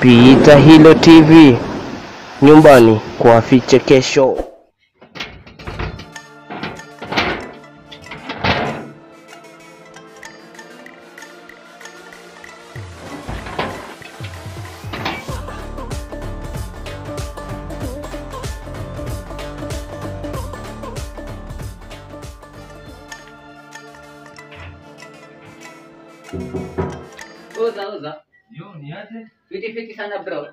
Pita Hilo TV, nyumbani kwa vichekesho. Uza. Yo, ni aje? Fiti sana bro.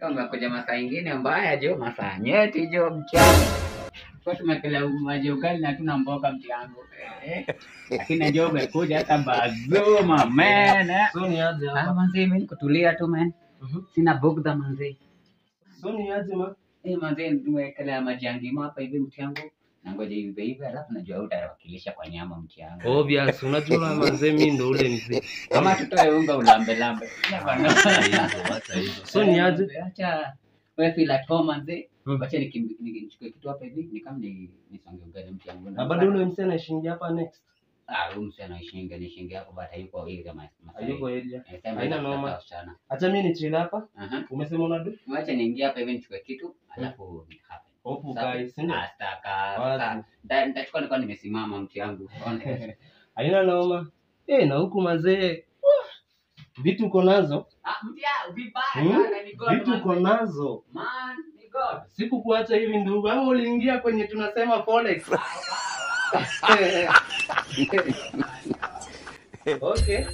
Kama kuja masaa ingine mbaya jo, masaa nyeti jo mchana. Kwa tumekela maji ugali na tuna mboga mtiangu. Lakini jo umekuja hata bazuma man. So ni aje hapa? Manzi mimi kutulia tu man. Sina bugdha manzi. So ni aje ma? Manzi tumekela maji angima hapa hivi mtiangu. Na ngoja hivi alafu najua utawakilisha kwa nyama mtiangu. Obvious, unajua manze mimi ndo ule mzee. Kama tutoe unga ulambe. Hata hizo. So ni aje? Acha wewe feel at home manze. Acha nichukue kitu hapa hivi ni kama nisonge ugali mtiangu. Na bado ule msee anashingia hapa next. Huyu msee anaishinga hapo bata yuko ile kama. Hayuko area. Haina noma. Acha mimi ni chill hapa. Umesema unadu? Acha niingie hapa hivi nichukue kitu alafu hapa. Hope guys, ndio. Astaka. Nitachukua nilikuwa nimesimama mtiangu. Haina noma. Na huku mazee. Vitu uko nazo? Mtiangu vibaya ni God. Vitu uko nazo. Man, ni God. Siku kuacha hivi ndugu. Ama uliingia kwenye tunasema forex. Okay.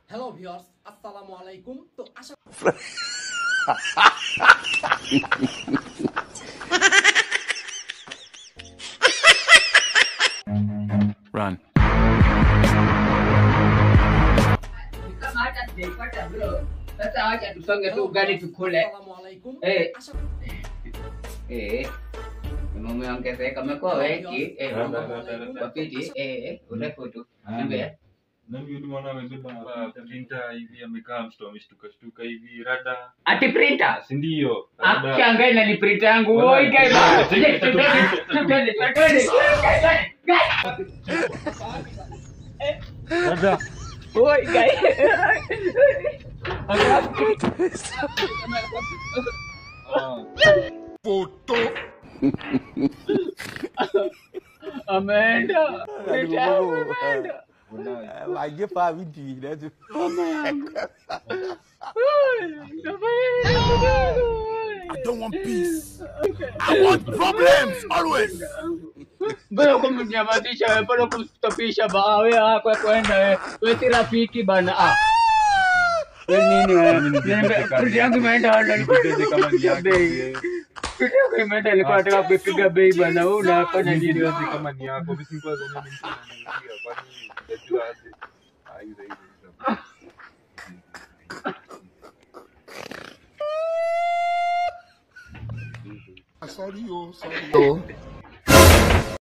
Hello viewers, assalamualaikum. To asal Run. Kama hata sijaipata bro. Sasa acha tusonge tu ugali tukule. assalamualaikum. Umeongezeka umekuwa wengi. Wapiti urefu tu. Ndio. Na yule mwana amebeba printer hivi amekaa ameshtuka hivi rada. Ati printer? Si ndio? Changanya na ni printer yangu. Oi guys. Rada. Oi guys. Photo. Amanda. Amanda. Lagi pa video dah tu. I don't want peace. I want problems always. Bado kumnyamazisha wewe, bado kumstopisha ba wewe hako kwenda wewe. Wewe si rafiki bana. Nini wewe? Friji yangu imeenda hata Nipige kama ni yako. bei. Friji yangu imeenda alikuwa anataka kupiga bei bana. Wewe unafanya nini? Nipige kama ni yako. Mimi kwa zenyewe ni mtu ananipiga kwani unajua aje. Hizo. Sorry, oh.